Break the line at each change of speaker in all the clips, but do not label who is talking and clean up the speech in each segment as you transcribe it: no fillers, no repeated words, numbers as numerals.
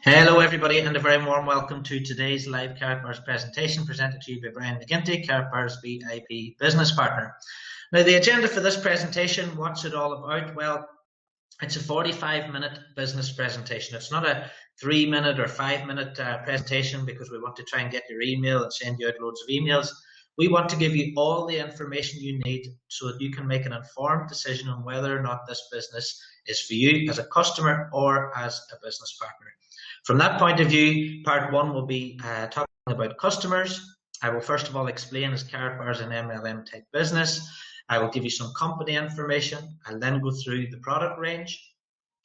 Hello everybody and a very warm welcome to today's live Karatbars presentation presented to you by Brian McGinty, Karatbars VIP Business Partner. Now the agenda for this presentation, what's it all about? Well, it's a 45-minute business presentation. It's not a 3-minute or 5-minute presentation because we want to try and get your email and send you out loads of emails. We want to give you all the information you need so that you can make an informed decision on whether or not this business is for you as a customer or as a business partner. From that point of view, part one will be talking about customers. I will first of all explain as Karatbars an MLM type business. I will give you some company information. I'll then go through the product range,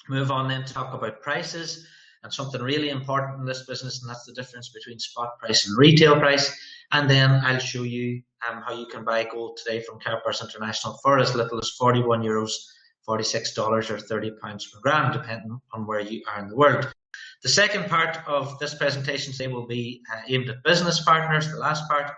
move on then to talk about prices and something really important in this business, and that's the difference between spot price and retail price. And then I'll show you how you can buy gold today from Karatbars International for as little as €41, $46 or £30 per gram, depending on where you are in the world. The second part of this presentation today will be aimed at business partners. The last part,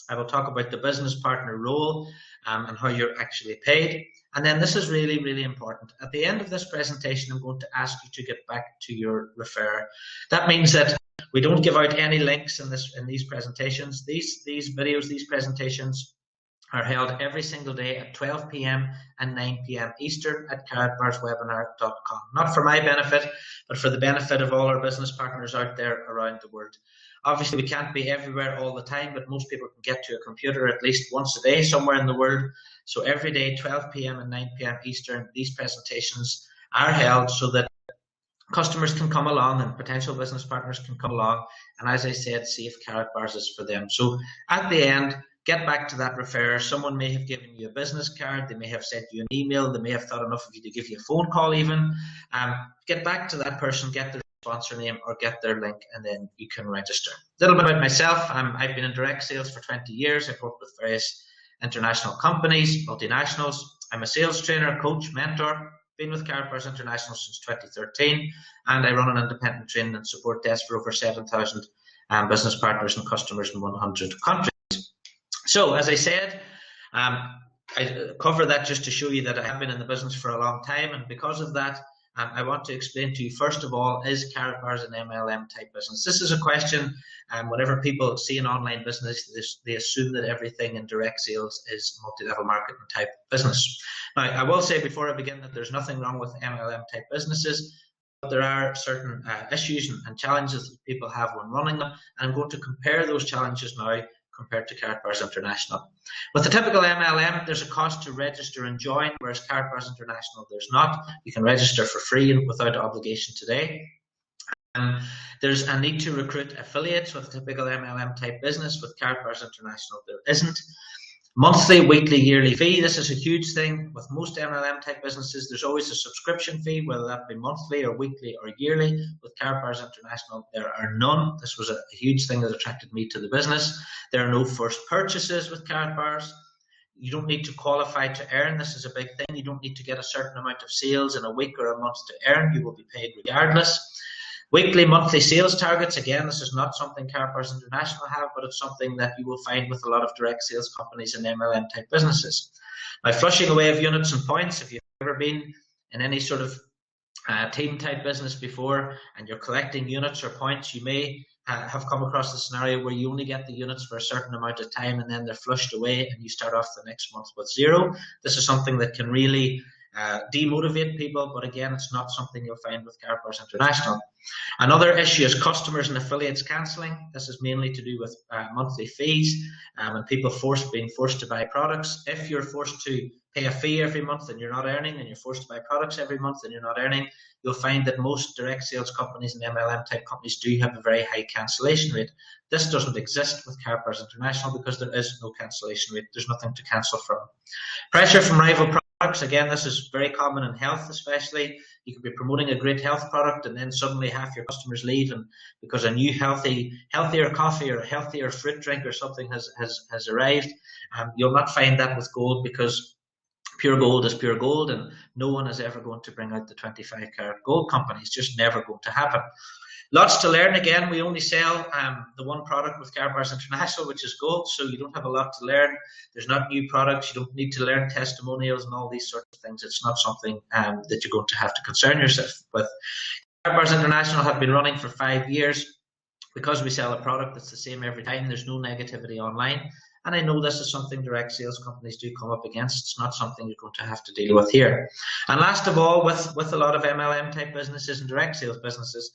I will talk about the business partner role and how you're actually paid. And then this is really, really important. At the end of this presentation, I'm going to ask you to get back to your referrer. That means that we don't give out any links in these presentations. These videos, these presentations are held every single day at 12 p.m. and 9 p.m. Eastern at karatbarswebinar.com. Not for my benefit, but for the benefit of all our business partners out there around the world. Obviously, we can't be everywhere all the time, but most people can get to a computer at least once a day somewhere in the world. So every day, 12 p.m. and 9 p.m. Eastern, these presentations are held so that customers can come along and potential business partners can come along. And as I said, see if Karatbars is for them. So at the end, get back to that referrer. Someone may have given you a business card. They may have sent you an email. They may have thought enough of you to give you a phone call even. Get back to that person, get their sponsor name or get their link, and then you can register. A little bit about myself. I've been in direct sales for 20 years. I've worked with various international companies, multinationals. I'm a sales trainer, coach, mentor. Been with Karatbars International since 2013, and I run an independent training and support desk for over 7,000 business partners and customers in 100 countries. So, as I said, I cover that just to show you that I have been in the business for a long time, and because of that, I want to explain to you, first of all, is Karatbars an MLM type business? This is a question, whenever people see an online business, they assume that everything in direct sales is multi-level marketing type business. Now, I will say before I begin that there's nothing wrong with MLM type businesses, but there are certain issues and challenges that people have when running them, and I'm going to compare those challenges now compared to Karatbars International. With the typical MLM, there's a cost to register and join, whereas Karatbars International, there's not. You can register for free and without obligation today. There's a need to recruit affiliates with a typical MLM type business. With Karatbars International, there isn't. Monthly, weekly, yearly fee. This is a huge thing. With most MLM type businesses, there's always a subscription fee, whether that be monthly or weekly or yearly. With Karatbars International, there are none. This was a huge thing that attracted me to the business. There are no first purchases with Karatbars. You don't need to qualify to earn. This is a big thing. You don't need to get a certain amount of sales in a week or a month to earn. You will be paid regardless. Weekly, monthly sales targets. Again, this is not something Karatbars International have, but it's something that you will find with a lot of direct sales companies and MLM type businesses. Now, flushing away of units and points. If you've ever been in any sort of team type business before and you're collecting units or points, you may have come across the scenario where you only get the units for a certain amount of time and then they're flushed away and you start off the next month with zero. This is something that can really demotivate people, but again, it's not something you'll find with Karatbars International. Another issue is customers and affiliates cancelling. This is mainly to do with monthly fees and people being forced to buy products. If you're forced to pay a fee every month and you're not earning, and you're forced to buy products every month and you're not earning, you'll find that most direct sales companies and MLM type companies do have a very high cancellation rate. This doesn't exist with Karatbars International because there is no cancellation rate. There's nothing to cancel from. Pressure from rival products. Again, this is very common in health, especially. You could be promoting a great health product and then suddenly half your customers leave, and because a new healthier coffee or a healthier fruit drink or something has arrived. You'll not find that with gold, because pure gold is pure gold, and no one is ever going to bring out the 25 karat gold company. It's just never going to happen. Lots to learn. Again, we only sell the one product with Karatbars International, which is gold, so you don't have a lot to learn. There's not new products. You don't need to learn testimonials and all these sorts of things. It's not something that you're going to have to concern yourself with. Karatbars International have been running for 5 years. Because we sell a product that's the same every time, there's no negativity online. And I know this is something direct sales companies do come up against. It's not something you're going to have to deal with here. And last of all, with a lot of MLM type businesses and direct sales businesses,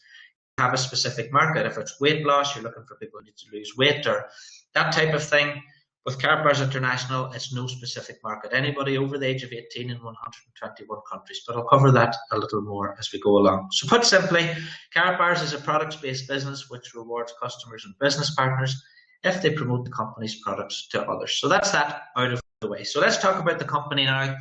you have a specific market. If it's weight loss, you're looking for people who need to lose weight or that type of thing. With Karatbars International, it's no specific market. Anybody over the age of 18 in 121 countries, but I'll cover that a little more as we go along. So put simply, Karatbars is a products-based business which rewards customers and business partners if they promote the company's products to others. So that's that out of the way. So let's talk about the company now.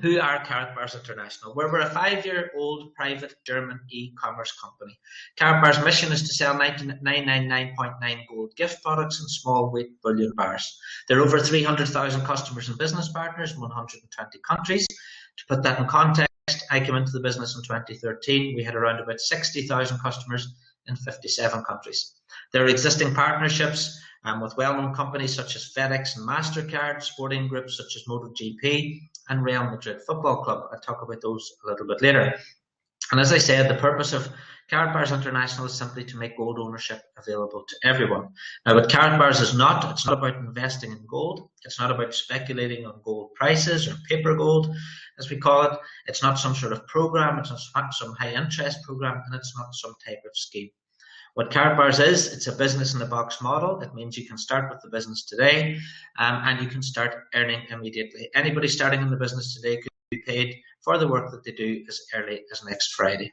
Who are Karatbars International? We're a 5-year-old private German e-commerce company. Karatbars' mission is to sell 999.9 gold gift products and small weight bullion bars. There are over 300,000 customers and business partners in 120 countries. To put that in context, I came into the business in 2013. We had around about 60,000 customers in 57 countries. There are existing partnerships with well-known companies such as Fedex and Mastercard, sporting groups such as Moto GP and Real Madrid Football Club. I'll talk about those a little bit later. And as I said, the purpose of Karatbars International is simply to make gold ownership available to everyone. Now, what Karatbars is not, it's not about investing in gold. It's not about speculating on gold prices or paper gold, as we call it. It's not some sort of program. It's not some high interest program, and it's not some type of scheme. What Karatbars is, it's a business in a box model. It means you can start with the business today and you can start earning immediately. Anybody starting in the business today could be paid for the work that they do as early as next Friday.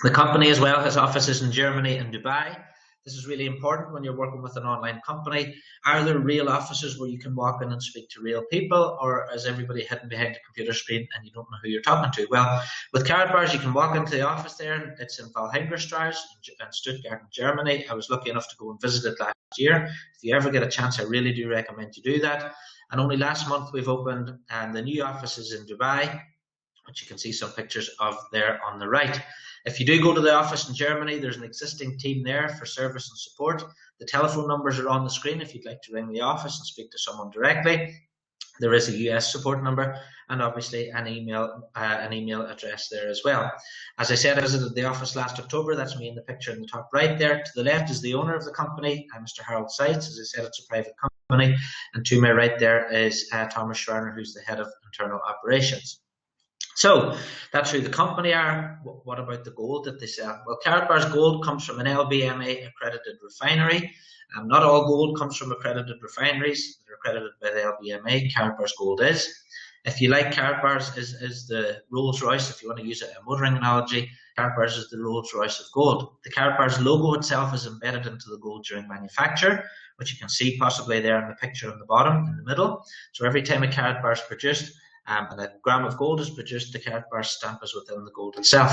The company as well has offices in Germany and Dubai. This is really important when you're working with an online company. Are there real offices where you can walk in and speak to real people, or is everybody hidden behind a computer screen and you don't know who you're talking to? Well, with Karatbars, you can walk into the office there. It's in Walheimgerstrasse in Stuttgart, Germany. I was lucky enough to go and visit it last year. If you ever get a chance, I really do recommend you do that. And only last month we've opened the new offices in Dubai, which you can see some pictures of there on the right. If you do go to the office in Germany, there's an existing team there for service and support. The telephone numbers are on the screen if you'd like to ring the office and speak to someone directly. There is a US support number and obviously an email address there as well. As I said, I visited the office last October. That's me in the picture in the top right there. To the left is the owner of the company, Mr. Harold Seitz. As I said, it's a private company. And to my right there is Thomas Schreiner, who's the head of internal operations. So that's who the company are. What about the gold that they sell? Well, Karatbars gold comes from an LBMA accredited refinery. Not all gold comes from accredited refineries that are accredited by the LBMA. Karatbars gold is. If you like, Karatbars is the Rolls Royce, if you want to use a motoring analogy. Karatbars is the Rolls Royce of gold. The Karatbars logo itself is embedded into the gold during manufacture, which you can see possibly there in the picture on the bottom in the middle. So every time a Karatbar is produced, and a gram of gold is produced, the Karatbars stamp is within the gold itself.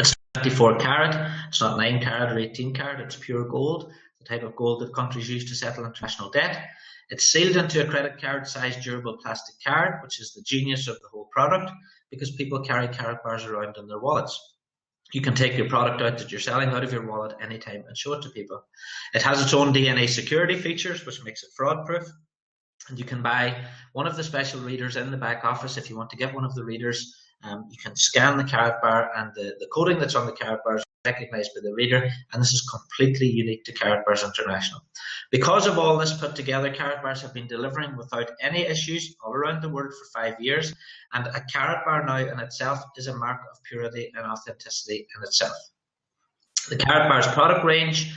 It's 24 carat, it's not 9 carat or 18 carat, it's pure gold, the type of gold that countries use to settle international debt. It's sealed into a credit card sized durable plastic card, which is the genius of the whole product, because people carry Karatbars around in their wallets. You can take your product out that you're selling out of your wallet anytime and show it to people. It has its own DNA security features, which makes it fraud proof. And you can buy one of the special readers in the back office. If you want to get one of the readers, you can scan the Karatbar, and the coding that's on the Karatbar is recognized by the reader, and this is completely unique to Karatbars International. Because of all this put together, Karatbars have been delivering without any issues all around the world for 5 years, and a Karatbar now in itself is a mark of purity and authenticity in itself. The Karatbars product range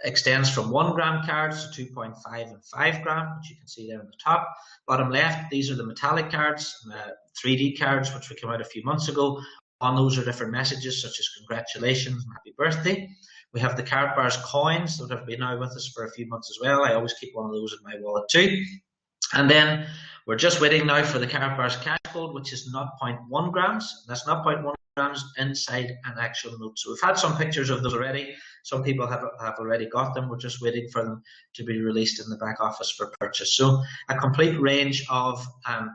extends from 1 gram cards to 2.5 and 5 gram, which you can see there on the top. Bottom left, these are the metallic cards, 3D cards, which we came out a few months ago. On those are different messages such as congratulations and happy birthday. We have the Karatbars coins that have been now with us for a few months as well. I always keep one of those in my wallet too. And then we're just waiting now for the Karatbars cash gold, which is 0.1 grams. That's 0.1 grams inside an actual note. So we've had some pictures of those already. Some people have already got them. We're just waiting for them to be released in the back office for purchase. So a complete range of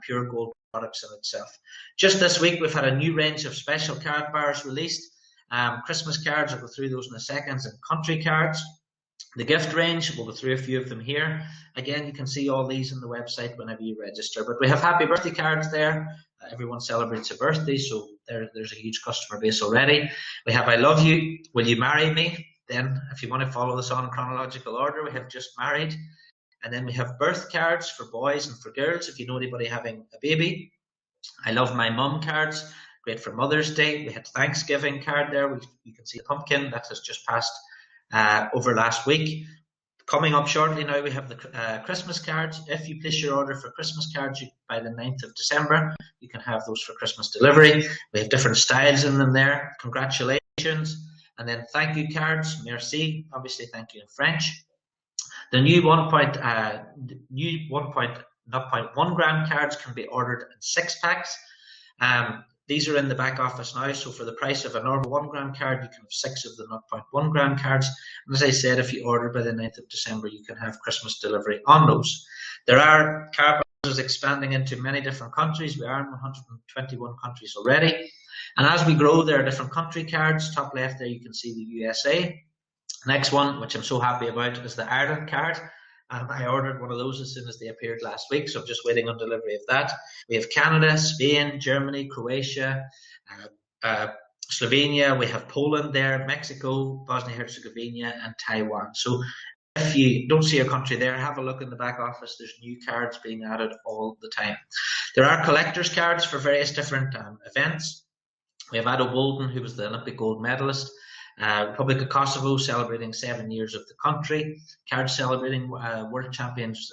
pure gold products in itself. Just this week, we've had a new range of special Karatbars released. Christmas cards, I'll go through those in a second, and country cards. The gift range, we'll go through a few of them here. Again, you can see all these on the website whenever you register. But we have happy birthday cards there. Everyone celebrates a birthday, so There's a huge customer base already. We have I love you, will you marry me? Then if you want to follow this on chronological order, we have just married. And then we have birth cards for boys and for girls, if you know anybody having a baby. I love my mum cards, great for Mother's Day. We had Thanksgiving card there. You can see the pumpkin that has just passed over last week. Coming up shortly now, we have the Christmas cards. If you place your order for Christmas cards by the 9th of December, you can have those for Christmas delivery. We have different styles in them there. Congratulations. And then thank you cards, merci, obviously thank you in French. The new 0.1 gram cards can be ordered in 6 packs. These are in the back office now, so for the price of a normal 1 gram card, you can have 6 of the 0.1 gram cards. And as I said, if you order by the 9th of December, you can have Christmas delivery on those. There are Karatbars expanding into many different countries. We are in 121 countries already. And as we grow, there are different country cards. Top left there, you can see the USA. Next one, which I'm so happy about, is the Ireland card. I ordered one of those as soon as they appeared last week, so I'm just waiting on delivery of that. We have Canada, Spain, Germany, Croatia, Slovenia. We have Poland there, Mexico, Bosnia-Herzegovina, and Taiwan. So if you don't see a country there, have a look in the back office. There's new cards being added all the time. There are collector's cards for various different events. We have Ado Bolden, who was the Olympic gold medalist. Republic of Kosovo celebrating 7 years of the country. Cards celebrating world champions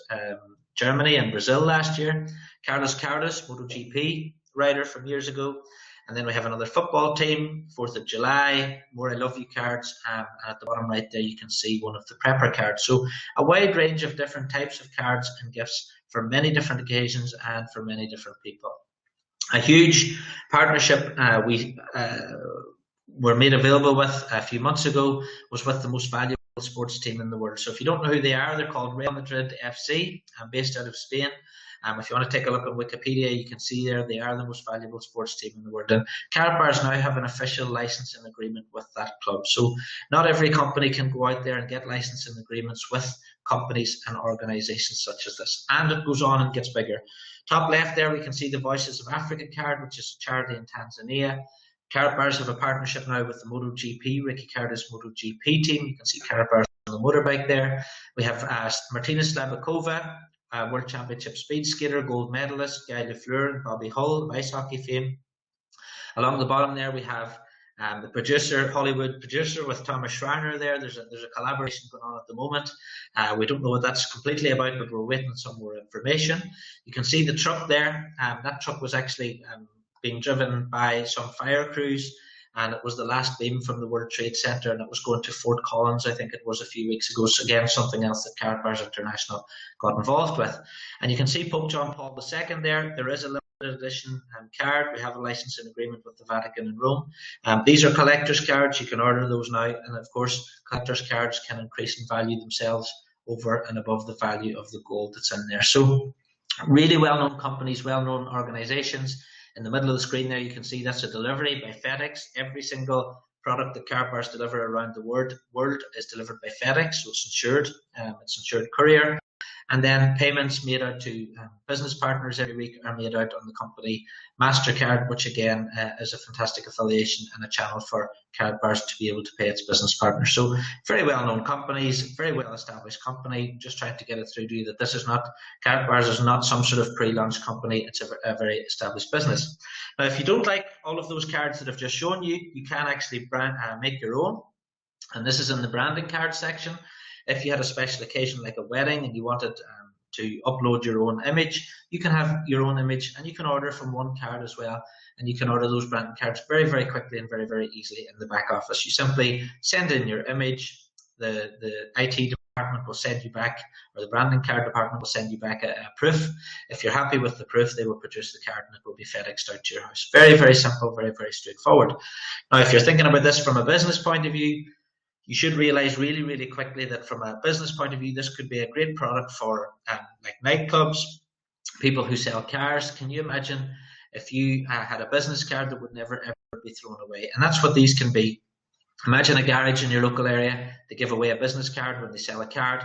Germany and Brazil last year. Carlos Moto GP rider from years ago. And then we have another football team, 4th of July, more I love you cards. And at the bottom right there, you can see one of the prepper cards. So a wide range of different types of cards and gifts for many different occasions and for many different people. A huge partnership we were made available with a few months ago was with the most valuable sports team in the world. So if you don't know who they are, they're called Real Madrid FC, based out of Spain. If you want to take a look on Wikipedia, you can see there they are the most valuable sports team in the world. And Karatbars now have an official licensing agreement with that club. So not every company can go out there and get licensing agreements with companies and organizations such as this. And it goes on and gets bigger. Top left there, we can see the Voices of Africa card, which is a charity in Tanzania. Karatbars have a partnership now with the Moto GP, Ricky Carter's Moto GP team. You can see Karatbars on the motorbike there. We have Martina Slabakova, World Championship speed skater, gold medalist, Guy Lafleur and Bobby Hull, of ice hockey fame. Along the bottom there, we have the producer, Hollywood producer with Thomas Schreiner there. There's a collaboration going on at the moment. We don't know what that's completely about, but we're waiting some more information. You can see the truck there. That truck was actually being driven by some fire crews, and it was the last beam from the World Trade Center, and it was going to Fort Collins, I think it was, a few weeks ago. So again, something else that Karatbars International got involved with. And you can see Pope John Paul II there. There is a limited edition card. We have a licensing agreement with the Vatican in Rome. These are collector's cards. You can order those now, and of course, collector's cards can increase in value themselves over and above the value of the gold that's in there. So really well-known companies, well-known organizations. In the middle of the screen there, you can see that's a delivery by Fedex. Every single product that Karatbars deliver around the world is delivered by Fedex, so it's insured. It's insured courier. And then payments made out to business partners every week are made out on the company Mastercard, which again is a fantastic affiliation and a channel for Karatbars to be able to pay its business partners. So very well-known companies, very well-established company. Just trying to get it through to you that this is not, Karatbars is not some sort of pre-launch company. It's a very established business. Now, if you don't like all of those cards that I've just shown you, you can actually make your own. And this is in the branding card section. If you had a special occasion like a wedding and you wanted to upload your own image, you can have your own image and you can order from one card as well. And you can order those branding cards very, very quickly and very, very easily in the back office. You simply send in your image, the IT department will send you back, or the branding card department will send you back a proof. If you're happy with the proof, they will produce the card and it will be FedExed out to your house. Very, very simple, very, very straightforward. Now, if you're thinking about this from a business point of view, you should realize really, really quickly that from a business point of view, this could be a great product for like nightclubs, people who sell cars. Can you imagine if you had a business card that would never, ever be thrown away? And that's what these can be. Imagine a garage in your local area. They give away a business card when they sell a card.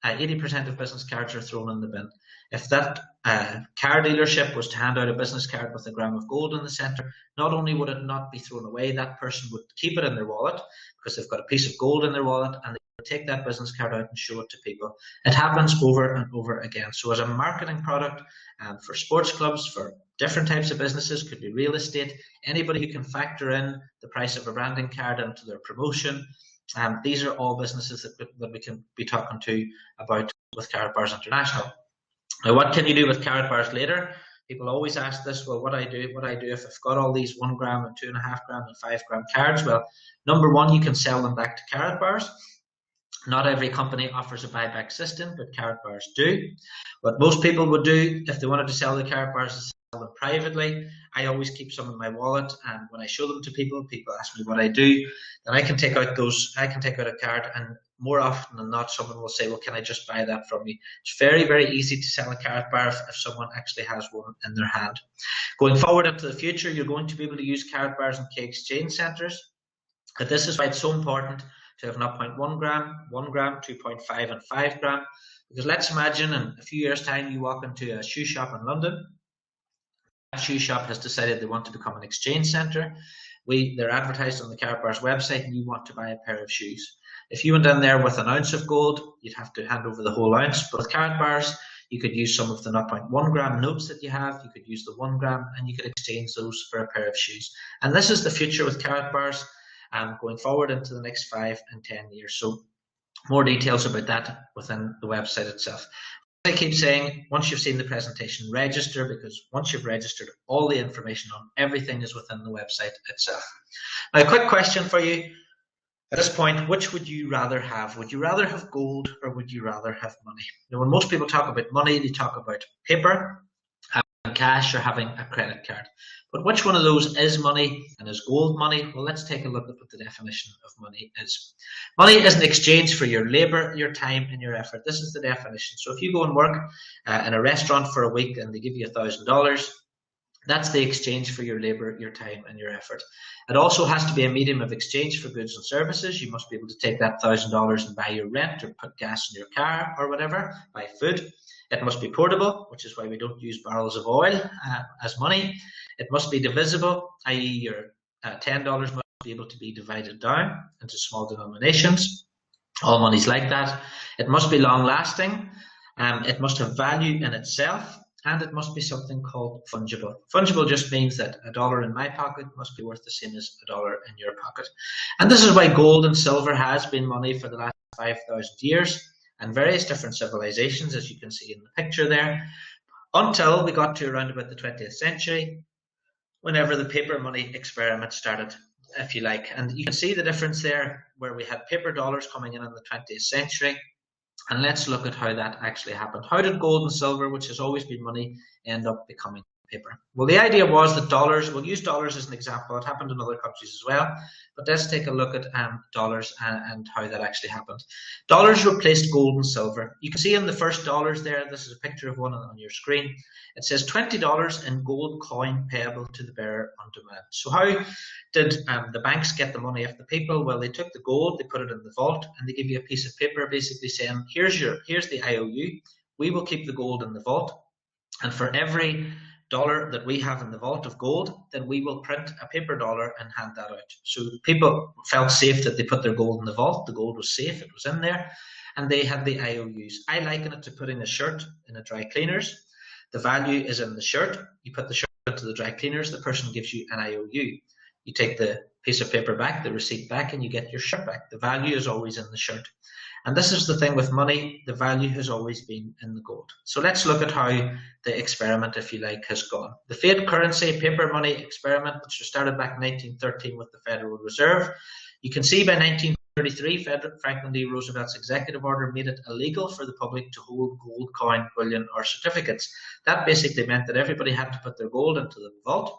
80% of business cards are thrown in the bin. If that car dealership was to hand out a business card with a gram of gold in the centre, not only would it not be thrown away, that person would keep it in their wallet because they've got a piece of gold in their wallet, and they would take that business card out and show it to people. It happens over and over again. So as a marketing product for sports clubs, for different types of businesses, could be real estate, anybody who can factor in the price of a branding card into their promotion, these are all businesses that we can be talking to about with Karatbars International. Now, what can you do with Karatbars later? People always ask this, well, what do I do if I've got all these 1 gram and 2.5 gram and 5 gram cards? Well, number one, you can sell them back to Karatbars. Not every company offers a buyback system, but Karatbars do. What most people would do if they wanted to sell the Karatbars is sell them privately. I always keep some in my wallet, and when I show them to people, people ask me what I do. Then I can take out a card, and more often than not, someone will say, well, can I just buy that from you? It's very, very easy to sell a Karatbar if someone actually has one in their hand. Going forward into the future, you're going to be able to use Karatbars in key exchange centres. But this is why it's so important to have 0.1 gram, 1 gram, 2.5 and 5 gram. Because let's imagine in a few years' time you walk into a shoe shop in London. That shoe shop has decided they want to become an exchange centre. They're advertised on the Karatbars website, and you want to buy a pair of shoes. If you went in there with an ounce of gold, you'd have to hand over the whole ounce. But with Karatbars, you could use some of the 0.1 gram notes that you have, you could use the 1 gram, and you could exchange those for a pair of shoes. And this is the future with Karatbars going forward into the next 5 and 10 years. So more details about that within the website itself. I keep saying, once you've seen the presentation, register, because once you've registered, all the information on everything is within the website itself. Now, a quick question for you. At this point, which would you rather have? Would you rather have gold or would you rather have money? Now, when most people talk about money, they talk about paper, having cash, or having a credit card. But which one of those is money and is gold money? Well, let's take a look at what the definition of money is. Money is an exchange for your labour, your time, and your effort. This is the definition. So if you go and work in a restaurant for a week and they give you $1,000, that's the exchange for your labour, your time, and your effort. It also has to be a medium of exchange for goods and services. You must be able to take that $1,000 and buy your rent, or put gas in your car, or whatever, buy food. It must be portable, which is why we don't use barrels of oil as money. It must be divisible, i.e. your $10 must be able to be divided down into small denominations. All money's like that. It must be long-lasting. It must have value in itself. And it must be something called fungible. Fungible just means that $1 in my pocket must be worth the same as $1 in your pocket. And this is why gold and silver has been money for the last 5,000 years, and various different civilizations, as you can see in the picture there, until we got to around about the 20th century, whenever the paper money experiment started, if you like. And you can see the difference there, where we had paper dollars coming in the 20th century. And let's look at how that actually happened. How did gold and silver, which has always been money, end up becoming paper? Well, the idea was that dollars, we'll use dollars as an example, it happened in other countries as well, but let's take a look at dollars and how that actually happened. Dollars replaced gold and silver. You can see in the first dollars there, this is a picture of one on your screen. It says $20 in gold coin payable to the bearer on demand. So how did the banks get the money of the people? Well, they took the gold, they put it in the vault, and they give you a piece of paper basically saying, here's the IOU, we will keep the gold in the vault, and for every dollar that we have in the vault of gold, then we will print a paper dollar and hand that out. So people felt safe that they put their gold in the vault. The gold was safe, it was in there, and they had the IOUs. I liken it to putting a shirt in a dry cleaner's. The value is in the shirt. You put the shirt into the dry cleaner's, the person gives you an IOU. You take the piece of paper back, the receipt back, and you get your shirt back. The value is always in the shirt. And this is the thing with money, the value has always been in the gold. So let's look at how the experiment, if you like, has gone. The fiat currency paper money experiment, which was started back in 1913 with the Federal Reserve. You can see by 1933, Franklin D. Roosevelt's executive order made it illegal for the public to hold gold coin, bullion, or certificates. That basically meant that everybody had to put their gold into the vault.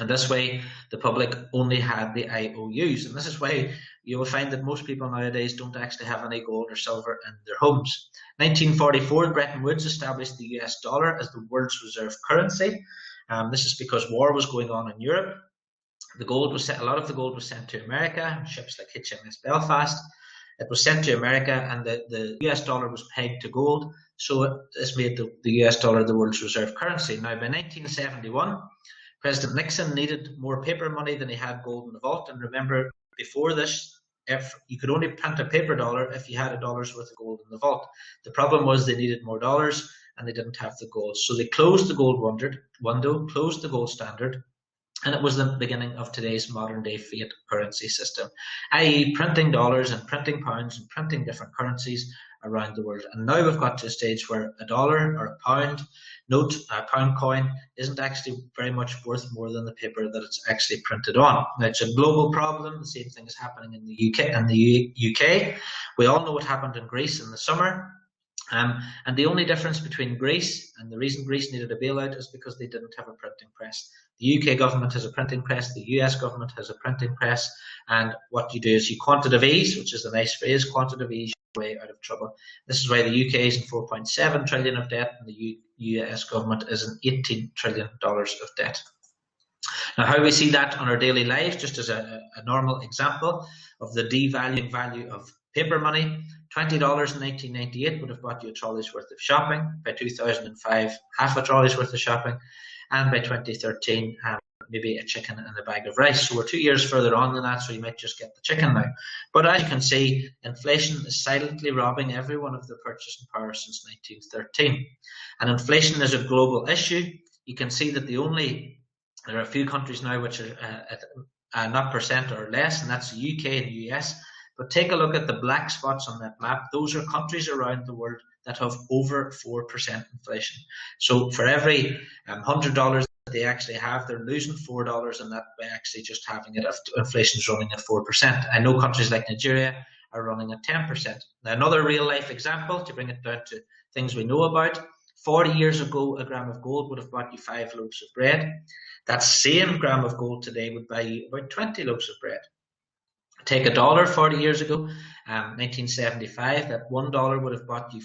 And this way, the public only had the IOUs. And this is why you will find that most people nowadays don't actually have any gold or silver in their homes. 1944, Bretton Woods established the US dollar as the world's reserve currency. This is because war was going on in Europe. A lot of the gold was sent to America, ships like HMS Belfast. It was sent to America, and the US dollar was pegged to gold, so this made the US dollar the world's reserve currency. Now, by 1971, President Nixon needed more paper money than he had gold in the vault. And remember, before this, if you could only print a paper dollar if you had a dollar's worth of gold in the vault. The problem was they needed more dollars and they didn't have the gold. So they closed the gold window, closed the gold standard, and it was the beginning of today's modern day fiat currency system, i.e. printing dollars and printing pounds and printing different currencies around the world. And now we've got to a stage where a dollar or a pound note, a pound coin, isn't actually very much worth more than the paper that it's actually printed on. Now, it's a global problem. The same thing is happening in the UK. We all know what happened in Greece in the summer. And the only difference between Greece, and the reason Greece needed a bailout, is because they didn't have a printing press. The UK government has a printing press, the US government has a printing press, and what you do is you quantitative ease, which is a nice phrase, quantitative ease your way out of trouble. This is why the UK is in 4.7 trillion of debt, and the US government is in $18 trillion of debt. Now, how we see that on our daily lives, just as a normal example of the devaluing value of paper money, $20 in 1998 would have bought you a trolley's worth of shopping. By 2005, half a trolley's worth of shopping. And by 2013, maybe a chicken and a bag of rice. So we're 2 years further on than that, so you might just get the chicken now. But as you can see, inflation is silently robbing everyone of their purchasing power since 1913. And inflation is a global issue. You can see that there are a few countries now which are at 0% or less, and that's the UK and the US. But take a look at the black spots on that map. Those are countries around the world that have over 4% inflation. So for every $100 that they actually have, they're losing $4 in that by actually just having it if inflation is running at 4%. I know countries like Nigeria are running at 10%. Now, another real life example to bring it down to things we know about. 40 years ago, a gram of gold would have bought you 5 loaves of bread. That same gram of gold today would buy you about 20 loaves of bread. Take a dollar 40 years ago, 1975, that $1 would have bought you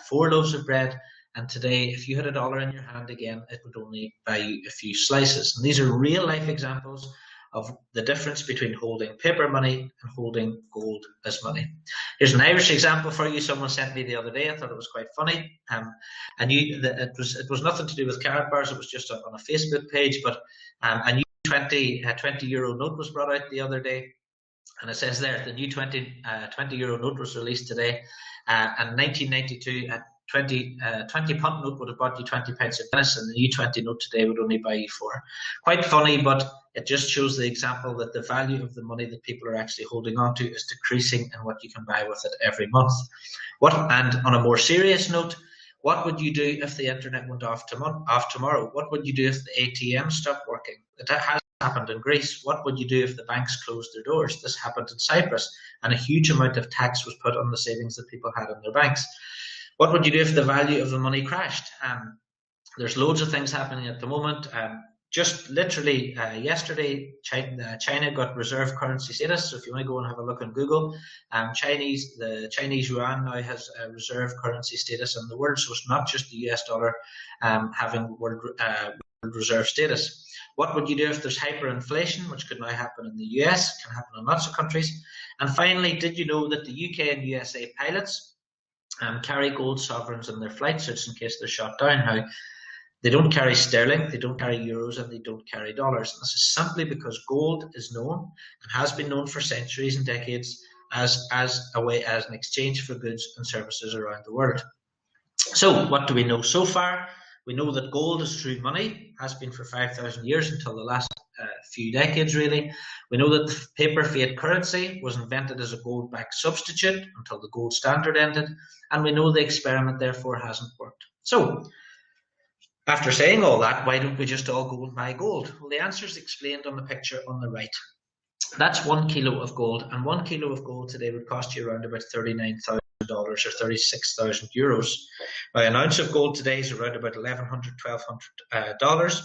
4 loaves of bread. And today, if you had a dollar in your hand again, it would only buy you a few slices. And these are real life examples of the difference between holding paper money and holding gold as money. Here's an Irish example for you. Someone sent me the other day. I thought it was quite funny. I knew that it was nothing to do with Karatbars. It was just on a Facebook page. But a new 20 euro note was brought out the other day. And it says there, the new 20 euro note was released today. And 1992, a 20 pound note would have bought you 20 pints of Guinness, and the new 20 note today would only buy you 4. Quite funny, but it just shows the example that the value of the money that people are actually holding on to is decreasing in what you can buy with it every month. And on a more serious note, what would you do if the internet went off tomorrow? What would you do if the ATM stopped working? It has happened in Greece. What would you do if the banks closed their doors? This happened in Cyprus, and a huge amount of tax was put on the savings that people had in their banks. What would you do if the value of the money crashed? There's loads of things happening at the moment. Just literally yesterday, China got reserve currency status. So if you want to go and have a look on Google, the Chinese yuan now has a reserve currency status in the world. So it's not just the US dollar having world reserve status. What would you do if there's hyperinflation, which could now happen in the US, can happen in lots of countries? And finally, did you know that the UK and USA pilots carry gold sovereigns in their flight suits in case they're shot down? Now, they don't carry sterling, they don't carry euros, and they don't carry dollars. And this is simply because gold is known and has been known for centuries and decades as an exchange for goods and services around the world. So what do we know so far? We know that gold is true money, has been for 5,000 years until the last few decades, really. We know that the paper fiat currency was invented as a gold-backed substitute until the gold standard ended, and we know the experiment therefore hasn't worked. So, after saying all that, why don't we just all go and buy gold? Well, the answer is explained on the picture on the right. That's 1 kilo of gold, and 1 kilo of gold today would cost you around about $39,000 or 36,000 euros. Now, an ounce of gold today is around about $1,100, $1,200,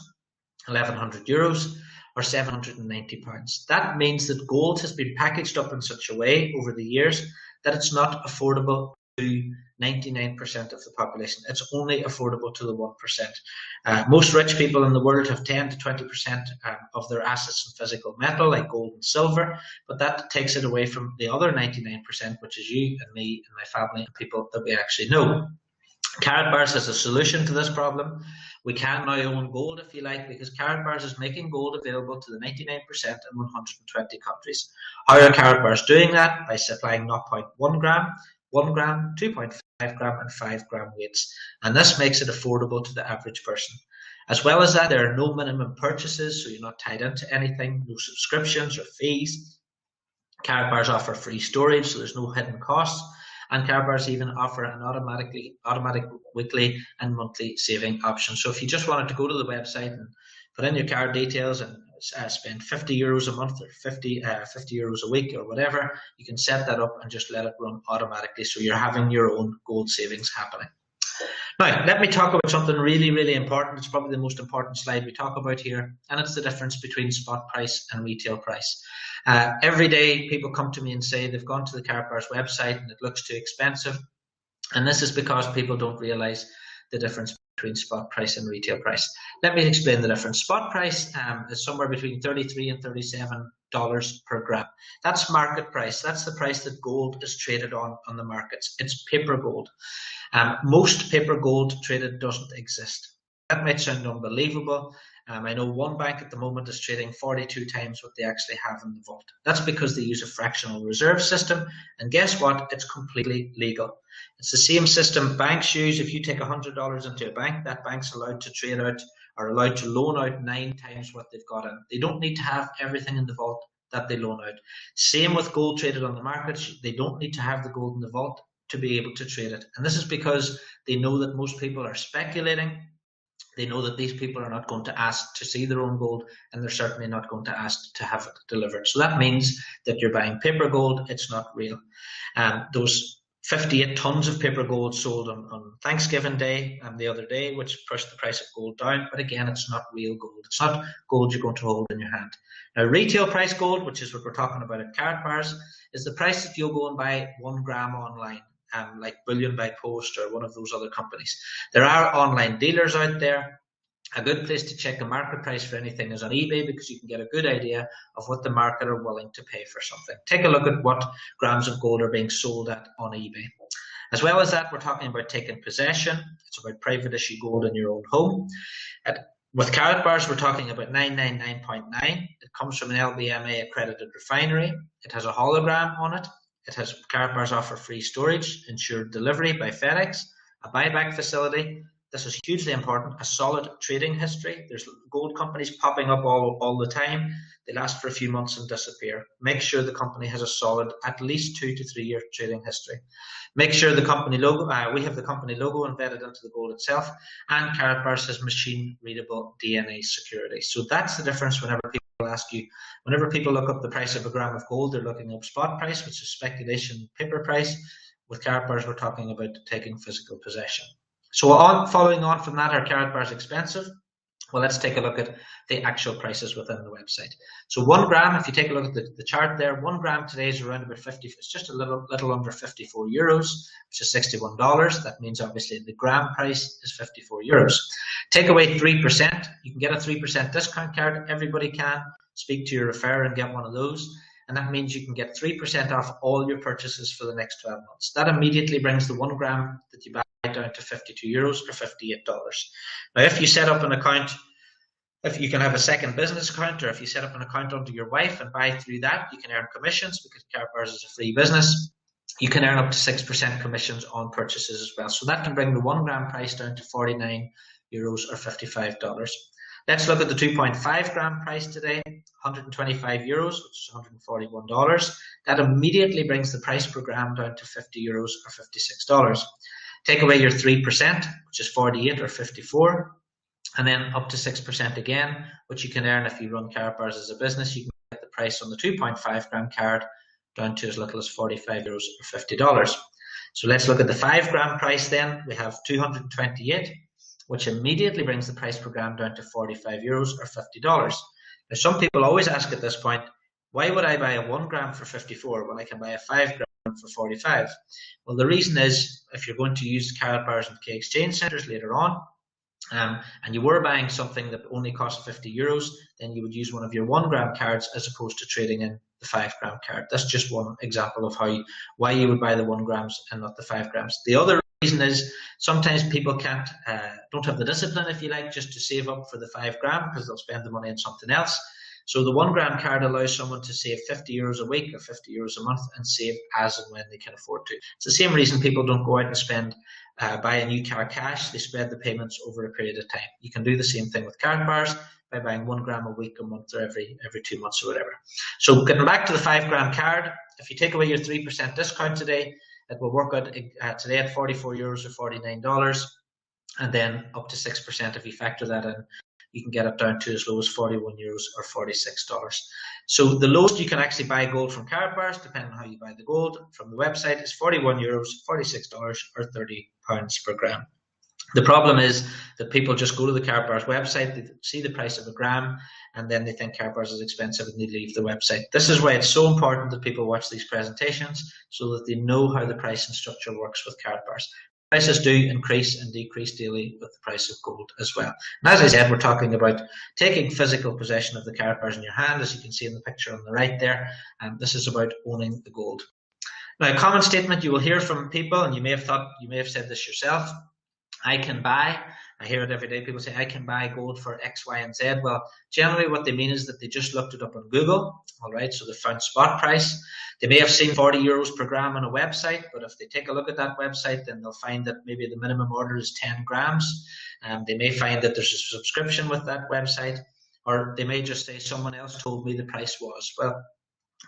1,100 euros, or 790 pounds. That means that gold has been packaged up in such a way over the years that it's not affordable to 99% of the population. It's only affordable to the 1%. Most rich people in the world have 10 to 20% of their assets in physical metal, like gold and silver, but that takes it away from the other 99%, which is you and me and my family and people that we actually know. Karatbars has a solution to this problem. We can now own gold if you like, because Karatbars is making gold available to the 99% in 120 countries. How are Karatbars doing that? By supplying 0.1 gram, 1 gram, 2.5 gram and 5 gram weights. And this makes it affordable to the average person. As well as that, there are no minimum purchases, so you're not tied into anything, no subscriptions or fees. Karatbars offer free storage, so there's no hidden costs. And Karatbars even offer an automatic weekly and monthly saving option. So if you just wanted to go to the website and put in your card details and spend 50 euros a month or 50 euros a week or whatever, you can set that up and just let it run automatically. So you're having your own gold savings happening. Now, let me talk about something really, really important. It's probably the most important slide we talk about here, and it's the difference between spot price and retail price. Every day, people come to me and say they've gone to the Karatbars website and it looks too expensive, and this is because people don't realize the difference between spot price and retail price. Let me explain the difference. Spot price is somewhere between $33 and $37 per gram. That's market price. That's the price that gold is traded on the markets. It's paper gold. Most paper gold traded doesn't exist. That might sound unbelievable. I know one bank at the moment is trading 42 times what they actually have in the vault. That's because they use a fractional reserve system, and guess what? It's completely legal. It's the same system banks use. If you take $100 into a bank, that bank's allowed to trade out or allowed to loan out 9 times what they've got in. They don't need to have everything in the vault that they loan out. Same with gold traded on the markets. They don't need to have the gold in the vault to be able to trade it. And this is because they know that most people are speculating. They know that these people are not going to ask to see their own gold, and they're certainly not going to ask to have it delivered. So that means that you're buying paper gold. It's not real. Those 58 tons of paper gold sold on Thanksgiving Day the other day, which pushed the price of gold down. But again, it's not real gold. It's not gold you're going to hold in your hand. Now, retail price gold, which is what we're talking about at Karatbars, is the price that you'll go and buy 1 gram online. Like Bullion by Post or one of those other companies. There are online dealers out there. A good place to check the market price for anything is on eBay, because you can get a good idea of what the market are willing to pay for something. Take a look at what grams of gold are being sold at on eBay. As well as that, we're talking about taking possession. It's about private issue gold in your own home. With Karatbars, we're talking about 999.9. It comes from an LBMA accredited refinery. It has a hologram on it. It has Karatbars offer free storage, insured delivery by Fedex, a buyback facility. This is hugely important. A solid trading history. There's gold companies popping up all the time. They last for a few months and disappear. Make sure the company has a solid, at least 2 to 3 year trading history. Make sure the company logo, we have the company logo embedded into the gold itself, and Karatbars has machine readable DNA security. So that's the difference whenever people ask you, whenever people look up the price of a gram of gold, they're looking up spot price, which is speculation paper price. With Karatbars, we're talking about taking physical possession. So following on from that, are Karatbars expensive? Well, let's take a look at the actual prices within the website. So 1 gram, if you take a look at the chart there, 1 gram today is around about 50, it's just a little under 54 euros, which is $61. That means obviously the gram price is 54 euros. Take away 3%, you can get a 3% discount card. Everybody can. Speak to your referrer and get one of those. And that means you can get 3% off all your purchases for the next 12 months. That immediately brings the 1 gram that you buy down to 52 euros or $58. Now, if you set up an account, if you can have a second business account, or if you set up an account under your wife and buy through that, you can earn commissions, because Karatbars is a free business. You can earn up to 6% commissions on purchases as well. So that can bring the 1 gram price down to 49 euros or $55. Let's look at the 2.5 gram price today, 125 euros, which is $141. That immediately brings the price per gram down to 50 euros or $56. Take away your 3%, which is 48 or 54, and then up to 6% again, which you can earn if you run Karatbars as a business. You can get the price on the 2.5 gram card down to as little as 45 euros or $50. So let's look at the 5 gram price then. We have 228, which immediately brings the price per gram down to 45 euros or $50. Now, some people always ask at this point, why would I buy a 1 gram for 54 when I can buy a 5 gram for 45. Well, the reason is if you're going to use Karatbars and K exchange centres later on, and you were buying something that only cost €50, then you would use one of your 1 gram cards as opposed to trading in the 5 gram card. That's just one example of why you would buy the 1 grams and not the 5 grams. The other reason is sometimes people don't have the discipline, if you like, just to save up for the 5 gram because they'll spend the money on something else. So the 1 gram card allows someone to save €50 a week or €50 a month and save as and when they can afford to. It's the same reason people don't go out and buy a new car cash. They spread the payments over a period of time. You can do the same thing with Karatbars by buying 1 gram a week, a month, or every 2 months or whatever. So getting back to the 5 gram card, if you take away your 3% discount today, it will work out today at €44 or $49, and then up to 6% if you factor that in. You can get it down to as low as €41 or $46. So the lowest you can actually buy gold from Karatbars, depending on how you buy the gold, from the website is €41, $46 or £30 per gram. The problem is that people just go to the Karatbars website, they see the price of a gram, and then they think Karatbars is expensive and they leave the website. This is why it's so important that people watch these presentations so that they know how the pricing structure works with Karatbars. Prices do increase and decrease daily with the price of gold as well. And as I said, we're talking about taking physical possession of the Karatbars in your hand, as you can see in the picture on the right there. And this is about owning the gold. Now, a common statement you will hear from people, and you may have said this yourself, I hear it every day, people say, I can buy gold for X, Y, and Z. Well, generally what they mean is that they just looked it up on Google, all right, so they found spot price. They may have seen €40 per gram on a website, but if they take a look at that website, then they'll find that maybe the minimum order is 10 grams. They may find that there's a subscription with that website, or they may just say, someone else told me the price was. Well,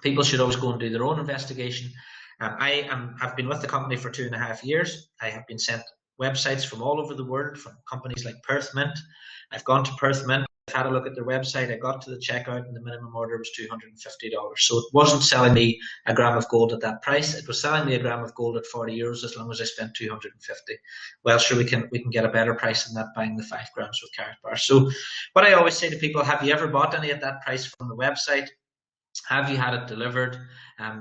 people should always go and do their own investigation. I've been with the company for 2.5 years. I have been sent websites from all over the world, from companies like Perth Mint. I've gone to Perth Mint, I've had a look at their website, I got to the checkout and the minimum order was $250. So it wasn't selling me a gram of gold at that price, it was selling me a gram of gold at €40 as long as I spent $250. Well, sure, we can get a better price than that buying the 5 grams with Karatbars. So what I always say to people, have you ever bought any at that price from the website? Have you had it delivered?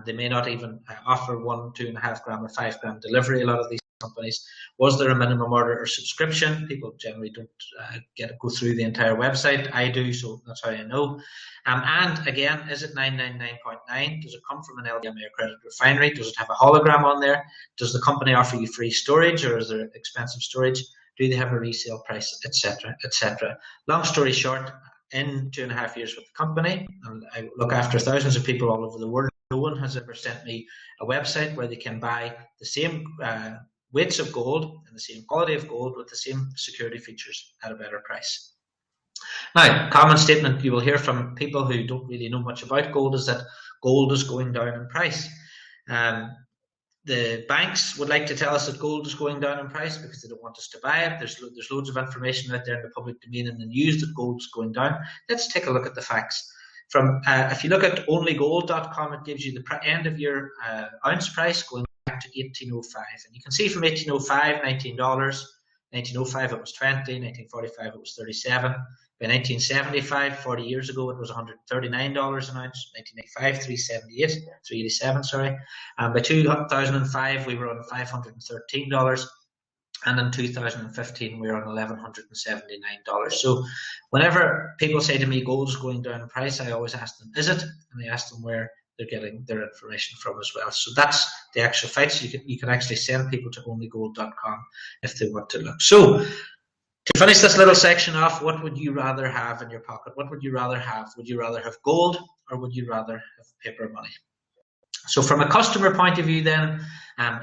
They may not even offer 1, 2.5 gram or 5 gram delivery, a lot of these companies. Was there a minimum order or subscription? People generally don't go through the entire website. I do, so that's how I know. And again, is it 999.9? Does it come from an LDMA accredited refinery? Does it have a hologram on there? Does the company offer you free storage, or is there expensive storage? Do they have a resale price, etc., etc.? Long story short, in 2.5 years with the company, and I look after thousands of people all over the world, no one has ever sent me a website where they can buy the same weights of gold and the same quality of gold with the same security features at a better price. Now, common statement you will hear from people who don't really know much about gold is that gold is going down in price. The banks would like to tell us that gold is going down in price because they don't want us to buy it. There's loads of information out there in the public domain in the news that gold is going down. Let's take a look at the facts. If you look at onlygold.com, it gives you the end of year ounce price going back to 1805, and you can see from 1805 $19, 1905 it was 20, 1945 it was 37. By 1975, 40 years ago, it was $139 an ounce. 1985, 387, sorry. And by 2005, we were on $513. And in 2015, we were on $1,179. So whenever people say to me, gold is going down in price, I always ask them, is it? And I ask them where they're getting their information from as well. So that's the actual facts. You can actually send people to onlygold.com if they want to look. So to finish this little section off, what would you rather have in your pocket? What would you rather have? Would you rather have gold, or would you rather have paper money? So from a customer point of view then,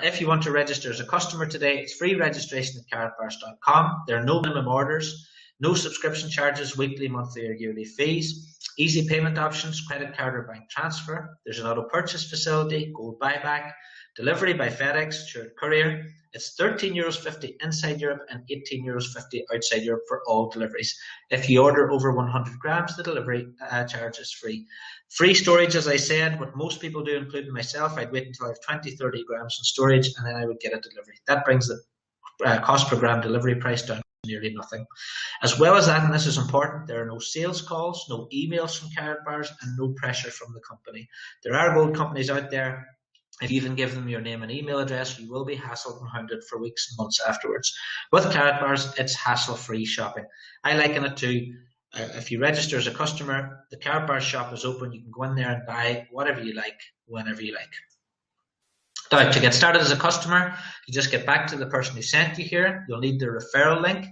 if you want to register as a customer today, it's free registration at karatbars.com. There are no minimum orders, no subscription charges, weekly, monthly or yearly fees, easy payment options, credit card or bank transfer. There's an auto purchase facility, gold buyback, delivery by Fedex, insured courier. It's €13.50 inside Europe and €18.50 outside Europe for all deliveries. If you order over 100 grams, the delivery charge is free. Free storage, as I said, what most people do, including myself, I'd wait until I have 20, 30 grams in storage and then I would get a delivery. That brings the cost per gram delivery price down to nearly nothing. As well as that, and this is important, there are no sales calls, no emails from Karatbars, and no pressure from the company. There are gold companies out there If you even give them your name and email address, you will be hassled and hounded for weeks and months afterwards. With Karatbars, it's hassle-free shopping. I liken it to if you register as a customer, the Karatbars shop is open. You can go in there and buy whatever you like, whenever you like. Now, to get started as a customer, you just get back to the person who sent you here. You'll need their referral link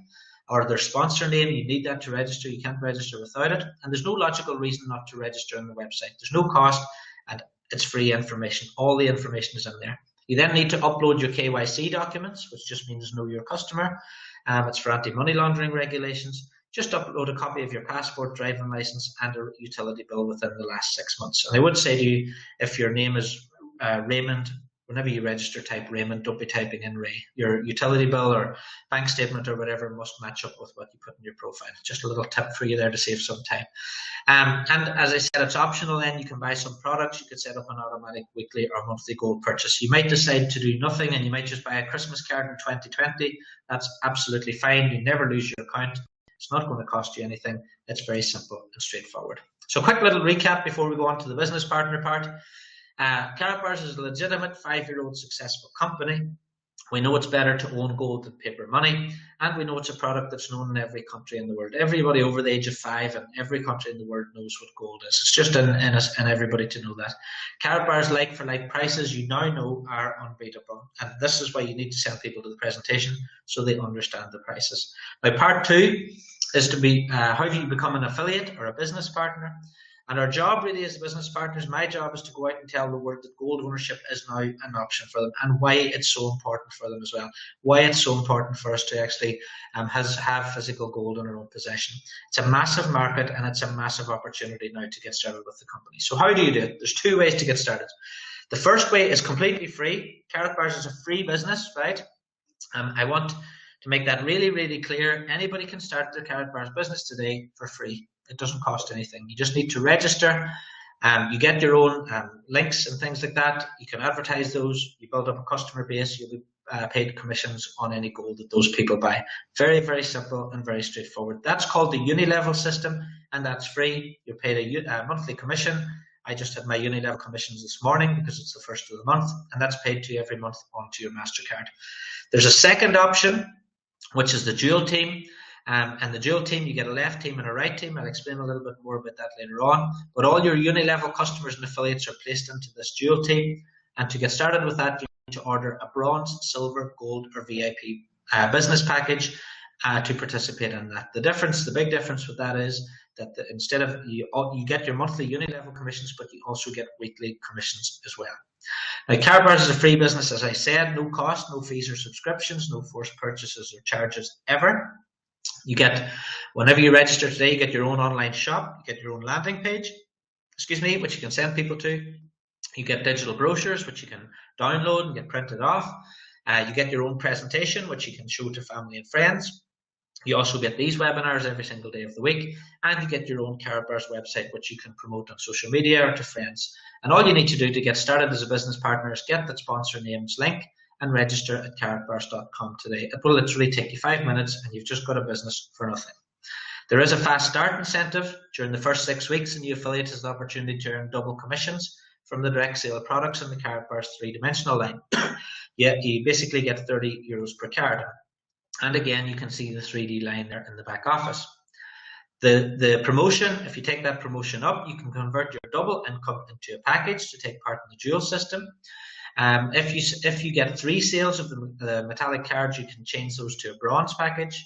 or their sponsor name. You need that to register. You can't register without it. And there's no logical reason not to register on the website. There's no cost, and it's free information. All the information is in there. You then need to upload your KYC documents, which just means know your customer. It's for anti-money laundering regulations. Just upload a copy of your passport, driving license, and a utility bill within the last 6 months. And I would say to you, if your name is Raymond, whenever you register, type Raymond. Don't be typing in Ray. Your utility bill or bank statement or whatever must match up with what you put in your profile. Just a little tip for you there to save some time. And as I said, it's optional. Then you can buy some products. You could set up an automatic weekly or monthly gold purchase. You might decide to do nothing and you might just buy a Christmas card in 2020. That's absolutely fine. You never lose your account. It's not going to cost you anything. It's very simple and straightforward. So quick little recap before we go on to the business partner part. Karatbars is a legitimate 5-year-old successful company. We know it's better to own gold than paper money, and we know it's a product that's known in every country in the world. Everybody over the age of 5 in every country in the world knows what gold is. It's just in everybody to know that. Karatbars like-for-like prices, you now know, are unbeatable, and this is why you need to send people to the presentation so they understand the prices. Now, part 2 is to be how do you become an affiliate or a business partner. And our job really as business partners, my job is to go out and tell the world that gold ownership is now an option for them and why it's so important for them as well. Why it's so important for us to actually have physical gold in our own possession. It's a massive market and it's a massive opportunity now to get started with the company. So how do you do it? There's 2 ways to get started. The first way is completely free. Karatbars is a free business, right? I want to make that really, really clear. Anybody can start their Karatbars business today for free. It doesn't cost anything. You just need to register. You get your own links and things like that. You can advertise those. You build up a customer base. You'll be paid commissions on any gold that those people buy. Very, very simple and very straightforward. That's called the uni-level system, and that's free. You're paid a monthly commission. I just had my uni-level commissions this morning because it's the first of the month, and that's paid to you every month onto your Mastercard. There's a second option, which is the dual team. And the dual team, you get a left team and a right team. I'll explain a little bit more about that later on. But all your uni-level customers and affiliates are placed into this dual team. And to get started with that, you need to order a bronze, silver, gold, or VIP business package to participate in that. The big difference with that is that instead of you get your monthly uni-level commissions, but you also get weekly commissions as well. Now, Karatbars is a free business, as I said, no cost, no fees or subscriptions, no forced purchases or charges ever. You get, whenever you register today, you get your own online shop, you get your own landing page, which you can send people to. You get digital brochures, which you can download and get printed off. You get your own presentation, which you can show to family and friends. You also get these webinars every single day of the week, and you get your own Karatbars website, which you can promote on social media or to friends. And all you need to do to get started as a business partner is get that sponsor names link and register at karatbars.com today. It will literally take you 5 minutes and you've just got a business for nothing. There is a fast start incentive. During the first 6 weeks, a new affiliate has the opportunity to earn double commissions from the direct sale of products in the Karatbars 3-dimensional line. You basically get €30 per card. And again, you can see the 3D line there in the back office. The promotion, if you take that promotion up, you can convert your double income into a package to take part in the dual system. If you get 3 sales of the metallic cards, you can change those to a bronze package.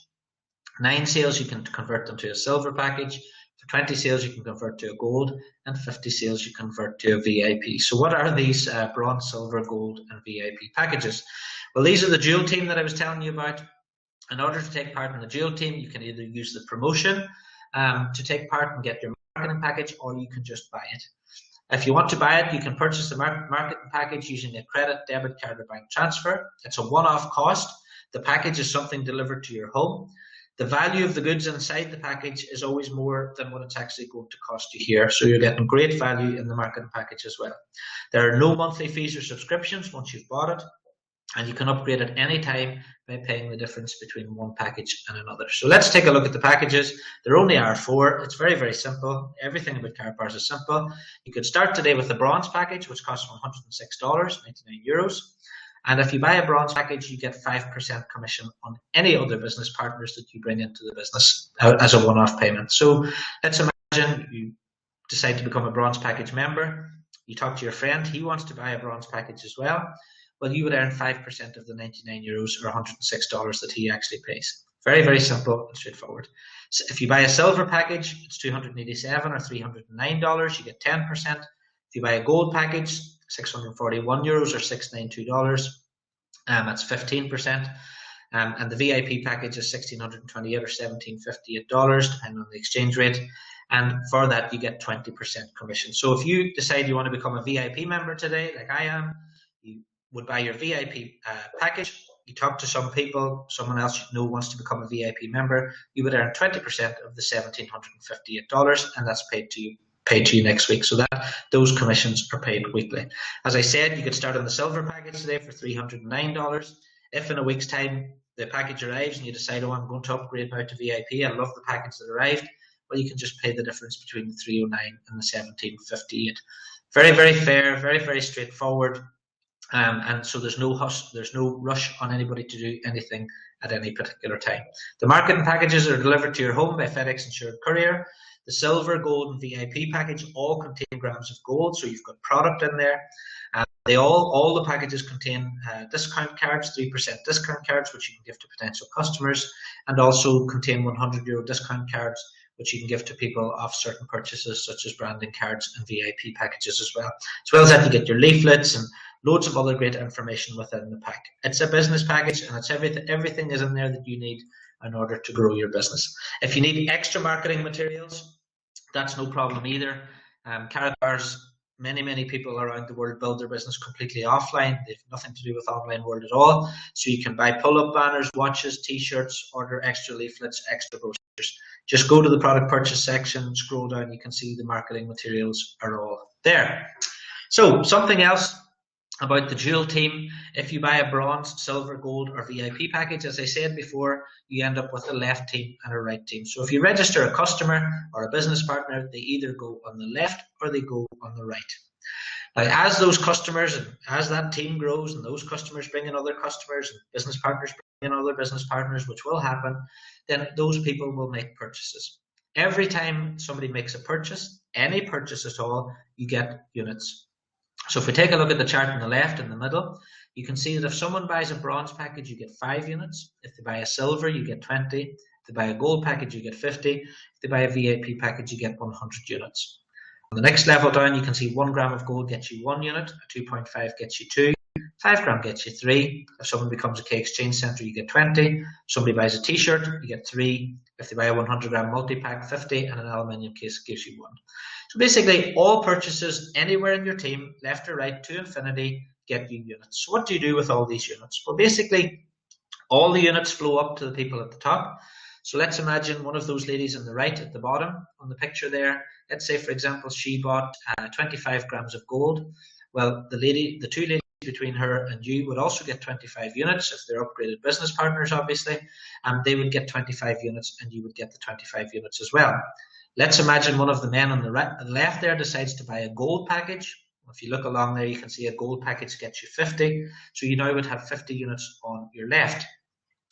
9 sales, you can convert them to a silver package. For 20 sales, you can convert to a gold, and 50 sales, you convert to a VIP. So what are these bronze, silver, gold, and VIP packages? Well, these are the dual team that I was telling you about. In order to take part in the dual team, you can either use the promotion to take part and get your marketing package, or you can just buy it. If you want to buy it, you can purchase the marketing package using a credit, debit card, or bank transfer. It's a one-off cost. The package is something delivered to your home. The value of the goods inside the package is always more than what it's actually going to cost you here. So you're getting great value in the marketing package as well. There are no monthly fees or subscriptions once you've bought it. and you can upgrade at any time by paying the difference between one package and another. So let's take a look at the packages. There only are 4. It's very, very simple. Everything about Karatbars is simple. You could start today with the bronze package, which costs $106, 99 euros. And if you buy a bronze package, you get 5% commission on any other business partners that you bring into the business as a one-off payment. So let's imagine you decide to become a bronze package member. You talk to your friend, he wants to buy a bronze package as well. Well, you would earn 5% of the 99 euros or $106 that he actually pays. Very, very simple and straightforward. So if you buy a silver package, it's $287 or $309, you get 10%. If you buy a gold package, 641 euros or $692, that's 15%. And the VIP package is $1,628 or $1,758, depending on the exchange rate. And for that, you get 20% commission. So if you decide you want to become a VIP member today, like I am, you would buy your VIP package, you talk to some people, someone else you know wants to become a VIP member, you would earn 20% of the $1,758, and that's paid to you next week. So that those commissions are paid weekly. As I said, you could start on the silver package today for $309. If in a week's time the package arrives and you decide, oh, I'm going to upgrade now to VIP, I love the package that arrived, well, you can just pay the difference between the 309 and the 1758. Very, very fair, very, very straightforward. And so there's no rush on anybody to do anything at any particular time. The marketing packages are delivered to your home by Fedex insured courier. The silver, gold, and VIP package all contain grams of gold, so you've got product in there. All the packages contain discount cards, 3% discount cards, which you can give to potential customers, and also contain €100 discount cards, which you can give to people off certain purchases, such as branding cards and VIP packages as well. As well as that, you get your leaflets and loads of other great information within the pack. It's a business package, and it's everything is in there that you need in order to grow your business. If you need extra marketing materials, that's no problem either. Karatbars, many people around the world build their business completely offline. They've nothing to do with online world at all. So you can buy pull-up banners, watches, t-shirts, order extra leaflets, extra brochures. Just go to the product purchase section, scroll down, you can see the marketing materials are all there. So something else about the dual team. If you buy a bronze, silver, gold, or VIP package, as I said before, you end up with a left team and a right team. So if you register a customer or a business partner, they either go on the left or they go on the right. Now, as those customers and as that team grows and those customers bring in other customers and business partners bring in other business partners, which will happen, then those people will make purchases. Every time somebody makes a purchase, any purchase at all, you get units. So if we take a look at the chart on the left in the middle, you can see that if someone buys a bronze package, you get 5 units. If they buy a silver, you get 20. If they buy a gold package, you get 50. If they buy a VIP package, you get 100 units. On the next level down, you can see 1 gram of gold gets you 1 unit, a 2.5 gets you 2, 5 gram gets you 3. If someone becomes a K exchange center, you get 20. If somebody buys a t-shirt, you get 3. If they buy a 100 gram multi-pack, 50, and an aluminium case gives you 1. So basically, all purchases anywhere in your team, left or right to infinity, get you units. So what do you do with all these units? Well, basically, all the units flow up to the people at the top. So let's imagine one of those ladies on the right at the bottom on the picture there. Let's say, for example, she bought 25 grams of gold. Well, the 2 ladies between her and you would also get 25 units if they're upgraded business partners, obviously, and they would get 25 units and you would get the 25 units as well. Let's imagine one of the men on the left there decides to buy a gold package. If you look along there, you can see a gold package gets you 50. So you now would have 50 units on your left.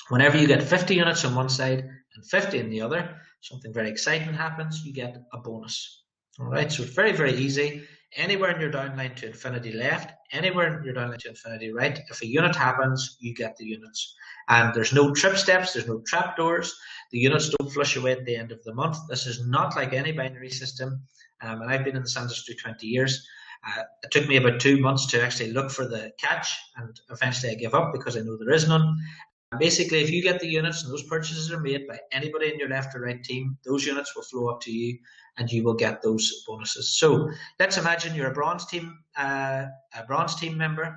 Whenever you get 50 units on one side and 50 on the other, something very exciting happens. You get a bonus. All right, so it's very, very easy. Anywhere in your downline to infinity left, anywhere in your downline to infinity right, if a unit happens, you get the units. And there's no trip steps, there's no trapdoors. The units don't flush away at the end of the month. This is not like any binary system. And I've been in this industry 20 years. It took me about 2 months to actually look for the catch, and eventually I gave up because I know there is none. Basically, if you get the units and those purchases are made by anybody in your left or right team, those units will flow up to you and you will get those bonuses. So let's imagine you're a bronze team member.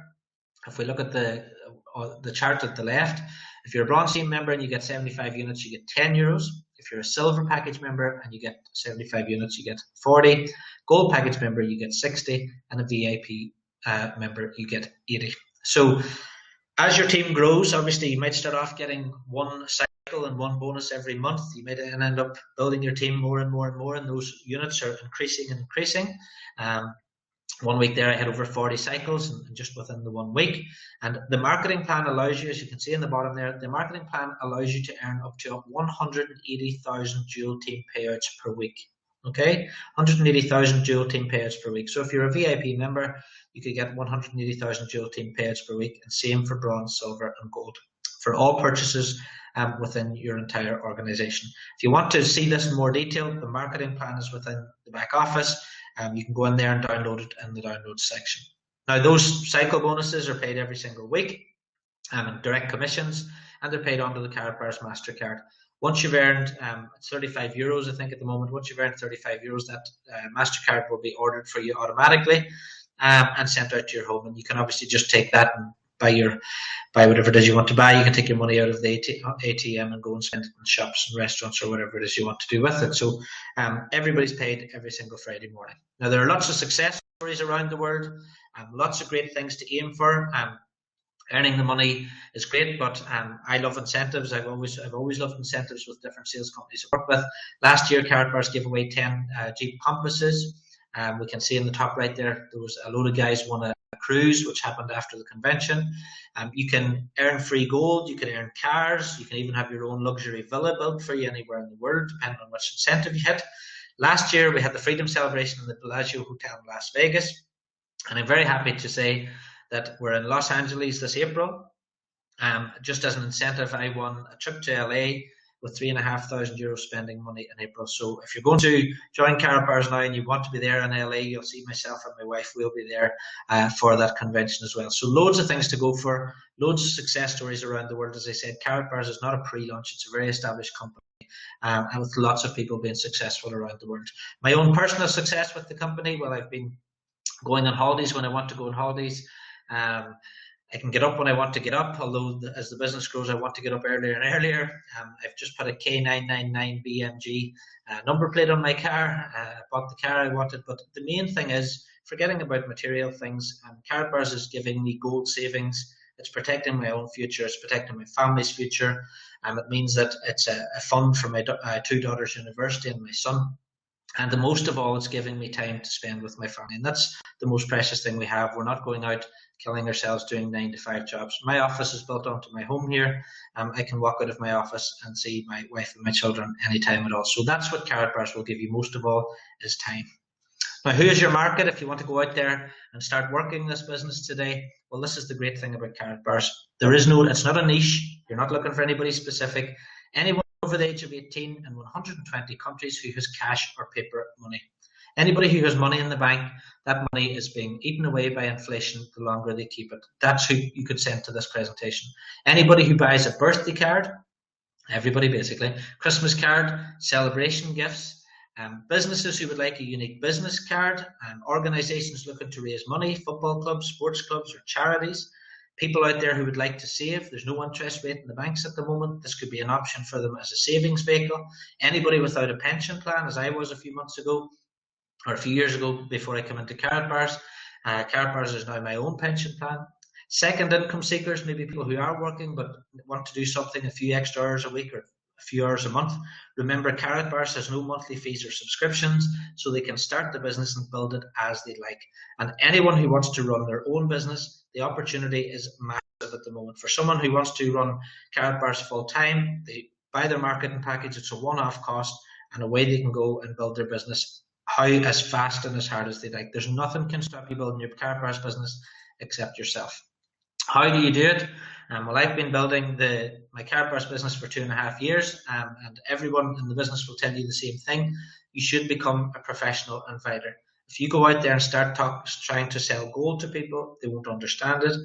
If we look at the chart at the left, if you're a bronze team member and you get 75 units, you get 10 euros. If you're a silver package member and you get 75 units, you get 40. Gold package member, you get 60. And a VIP member, you get 80. So As your team grows, obviously you might start off getting one cycle and one bonus every month. You might end up building your team more and more and more, and those units are increasing and increasing. One week there I had over 40 cycles and just within the 1 week. And the marketing plan allows you, as you can see in the bottom there, the marketing plan allows you to earn up to 180,000 dual team payouts per week. Okay, 180,000 dual team payouts per week. So if you're a VIP member, you could get 180,000 dual team payouts per week, and same for bronze, silver, and gold for all purchases within your entire organization. If you want to see this in more detail, the marketing plan is within the back office. You can go in there and download it in the downloads section. Now, those cycle bonuses are paid every single week, direct commissions, and they're paid onto the Karatbars Mastercard. Once you've earned it's 35 euros, I think at the moment, once you've earned 35 euros, that Mastercard will be ordered for you automatically and sent out to your home. And you can obviously just take that and buy whatever it is you want to buy. You can take your money out of the ATM and go and spend it in shops and restaurants or whatever it is you want to do with it. So everybody's paid every single Friday morning. Now, there are lots of success stories around the world, lots of great things to aim for. Earning the money is great, but I love incentives. I've always loved incentives with different sales companies I work with. Last year, Karatbars gave away 10 Jeep Compasses. We can see in the top right there was a load of guys won a cruise, which happened after the convention. You can earn free gold, you can earn cars, you can even have your own luxury villa built for you anywhere in the world, depending on which incentive you hit. Last year, we had the Freedom Celebration in the Bellagio Hotel in Las Vegas, and I'm very happy to say that we're in Los Angeles this April. Just as an incentive, I won a trip to LA with €3,500 spending money in April. So if you're going to join Karatbars now and you want to be there in LA, you'll see myself and my wife will be there for that convention as well. So loads of things to go for, loads of success stories around the world. As I said, Karatbars is not a pre-launch, it's a very established company. And with lots of people being successful around the world. My own personal success with the company, well, I've been going on holidays when I want to go on holidays. I can get up when I want to get up, although as the business grows, I want to get up earlier and earlier. I've just put a K999 BMG number plate on my car. I bought the car I wanted, but the main thing is forgetting about material things. Karatbars is giving me gold savings. It's protecting my own future. It's protecting my family's future. It means that it's a fund for my two daughters' university and my son. And the most of all, it's giving me time to spend with my family. And that's the most precious thing we have. We're not going out killing ourselves doing 9-to-5 jobs. My office is built onto my home here. I can walk out of my office and see my wife and my children anytime at all. So that's what Karatbars will give you most of all, is time. Now, who is your market if you want to go out there and start working this business today? Well, this is the great thing about Karatbars. It's not a niche. You're not looking for anybody specific. Anyone over the age of 18 in 120 countries who has cash or paper money. Anybody who has money in the bank, that money is being eaten away by inflation the longer they keep it. That's who you could send to this presentation. Anybody who buys a birthday card, everybody basically, Christmas card, celebration gifts, businesses who would like a unique business card, organizations looking to raise money, football clubs, sports clubs, or charities. People out there who would like to save. There's no interest rate in the banks at the moment. This could be an option for them as a savings vehicle. Anybody without a pension plan, as I was a few months ago, or a few years ago before I came into Karatbars. Karatbars is now my own pension plan. Second income seekers, maybe people who are working but want to do something a few extra hours a week or a few hours a month. Remember, Karatbars has no monthly fees or subscriptions, so they can start the business and build it as they like. And anyone who wants to run their own business, the opportunity is massive at the moment. For someone who wants to run Karatbars full time, they buy their marketing package, it's a one-off cost, and away they can go and build their business as fast and as hard as they like. There's nothing can stop you building your Karatbars business except yourself. How do you do it? Well, I've been building my Karatbars business for 2.5 years, and everyone in the business will tell you the same thing. You should become a professional inviter. If you go out there and start trying to sell gold to people, they won't understand it.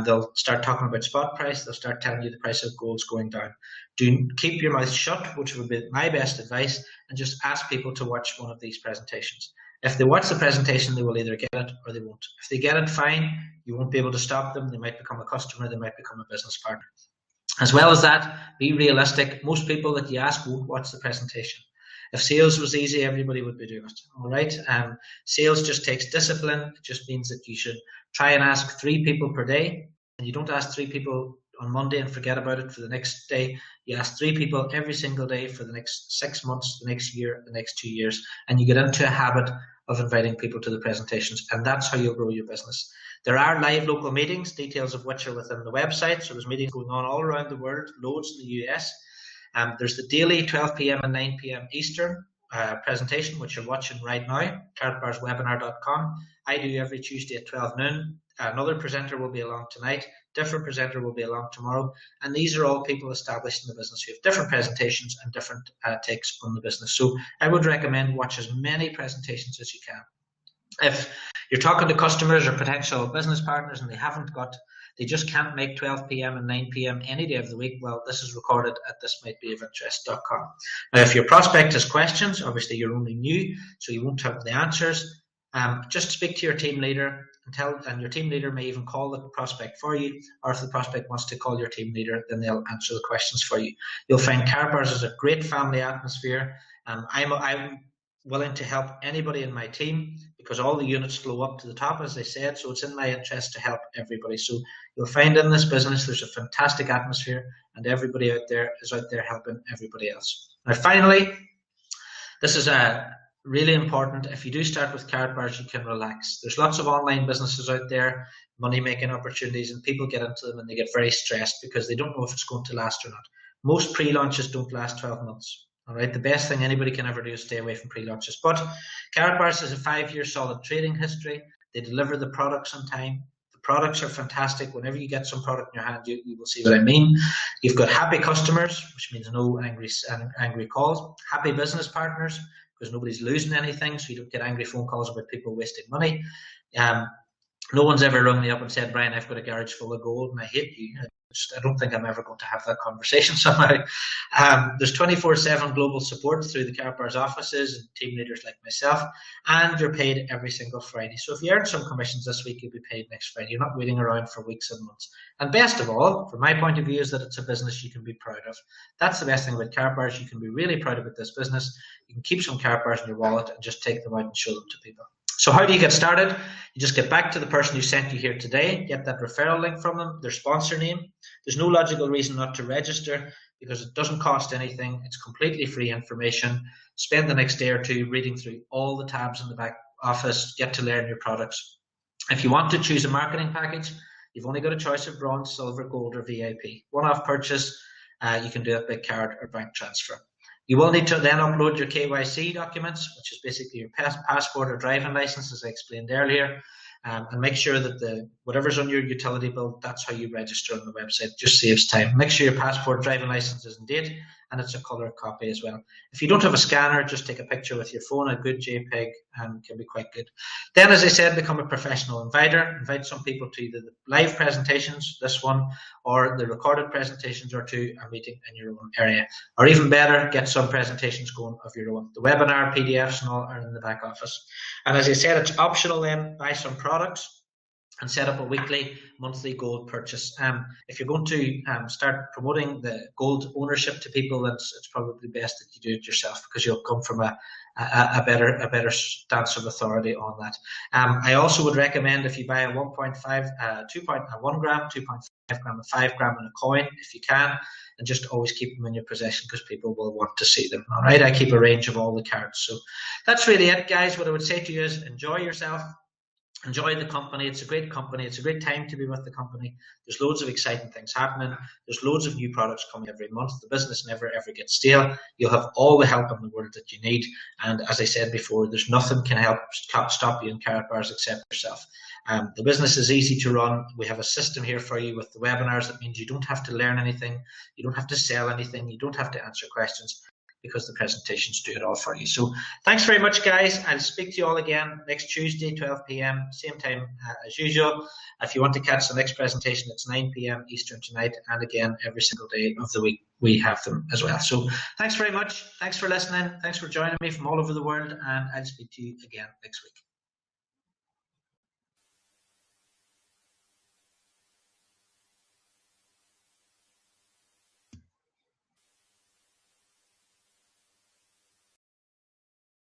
They'll start talking about spot price. They'll start telling you the price of gold's going down. Keep your mouth shut, which would be my best advice, and just ask people to watch one of these presentations. If they watch the presentation, they will either get it or they won't. If they get it, fine. You won't be able to stop them. They might become a customer. They might become a business partner. As well as that, be realistic. Most people that you ask won't watch the presentation. If sales was easy, everybody would be doing it. All right. Sales just takes discipline. It just means that you should try and ask 3 people per day. you don't ask 3 people on Monday and forget about it for the next day. You ask 3 people every single day for the next 6 months, the next year, the next 2 years, and you get into a habit of inviting people to the presentations, and that's how you'll grow your business. There are live local meetings, details of which are within the website. So there's meetings going on all around the world, loads in the US. There's the daily 12 p.m. and 9 p.m. Eastern presentation, which you're watching right now, karatbarswebinar.com. I do every Tuesday at 12 noon. Another presenter will be along tonight. Different presenter will be along tomorrow. And these are all people established in the business who have different presentations and different takes on the business. So I would recommend watch as many presentations as you can. If you're talking to customers or potential business partners and they just can't make 12 p.m. and 9 p.m. any day of the week, well, this is recorded at thismightbeofinterest.com. Now, if your prospect has questions, obviously you're only new, so you won't have the answers. Just speak to your team leader and your team leader may even call the prospect for you, or if the prospect wants to call your team leader, then they'll answer the questions for you. You'll find Karatbars is a great family atmosphere. I'm willing to help anybody in my team because all the units flow up to the top, as I said, so it's in my interest to help everybody. So you'll find in this business there's a fantastic atmosphere, and everybody out there is out there helping everybody else. Now finally, this is really important. If you do start with Karatbars, you can relax. There's lots of online businesses out there, money-making opportunities, and people get into them and they get very stressed because they don't know if it's going to last or not. Most pre-launches don't last 12 months. All right, the best thing anybody can ever do is stay away from pre-launches. But Karatbars has a 5-year solid trading history. They deliver the products on time. The products are fantastic. Whenever you get some product in your hand, you will see what I mean. You've got happy customers, which means no angry calls. Happy business partners, because nobody's losing anything, so you don't get angry phone calls about people wasting money. No one's ever rung me up and said, Brian, I've got a garage full of gold and I hate you. I don't think I'm ever going to have that conversation somehow. There's 24/7 global support through the Karatbars offices and team leaders like myself, and you're paid every single Friday. So if you earn some commissions this week, you'll be paid next Friday. You're not waiting around for weeks and months. And best of all, from my point of view, is that it's a business you can be proud of. That's the best thing about Karatbars. You can be really proud about this business. You can keep some Karatbars in your wallet and just take them out and show them to people. So how do you get started? You just get back to the person who sent you here today, get that referral link from them, their sponsor name. There's no logical reason not to register because it doesn't cost anything. It's completely free information. Spend the next day or two reading through all the tabs in the back office, get to learn your products. If you want to choose a marketing package, you've only got a choice of bronze, silver, gold, or VIP. One-off purchase, you can do it by card or bank transfer. You will need to then upload your KYC documents, which is basically your passport or driving license, as I explained earlier, and make sure that whatever's on your utility bill, that's how you register on the website. Just saves time. Make sure your passport, driving license is in date, and it's a colour copy as well. If you don't have a scanner, just take a picture with your phone. A good JPEG can be quite good. Then, as I said, become a professional inviter. Invite some people to either the live presentations, this one, or the recorded presentations, or to a meeting in your own area. Or even better, get some presentations going of your own. The webinar, PDFs and all are in the back office. And as I said, it's optional then, buy some products and set up a weekly, monthly gold purchase. If you're going to start promoting the gold ownership to people, then it's probably best that you do it yourself because you'll come from a better stance of authority on that. I also would recommend if you buy a 1.5, 1 gram, 2.5 gram, and 5 gram in a coin, if you can, and just always keep them in your possession because people will want to see them. All right, I keep a range of all the cards. So that's really it, guys. What I would say to you is enjoy yourself. Enjoy the company. It's a great company. It's a great time to be with the company. There's loads of exciting things happening. There's loads of new products coming every month. The business never ever gets stale. You'll have all the help in the world that you need. And as I said before, there's nothing can help stop you in Karatbars except yourself. The business is easy to run. We have a system here for you with the webinars. That means you don't have to learn anything. You don't have to sell anything. You don't have to answer questions, because the presentations do it all for you. So thanks very much, guys. I'll speak to you all again next Tuesday, 12 p.m, same time as usual. If you want to catch the next presentation, it's 9 p.m. Eastern tonight, and again, every single day of the week, we have them as well. So thanks very much. Thanks for listening. Thanks for joining me from all over the world, and I'll speak to you again next week.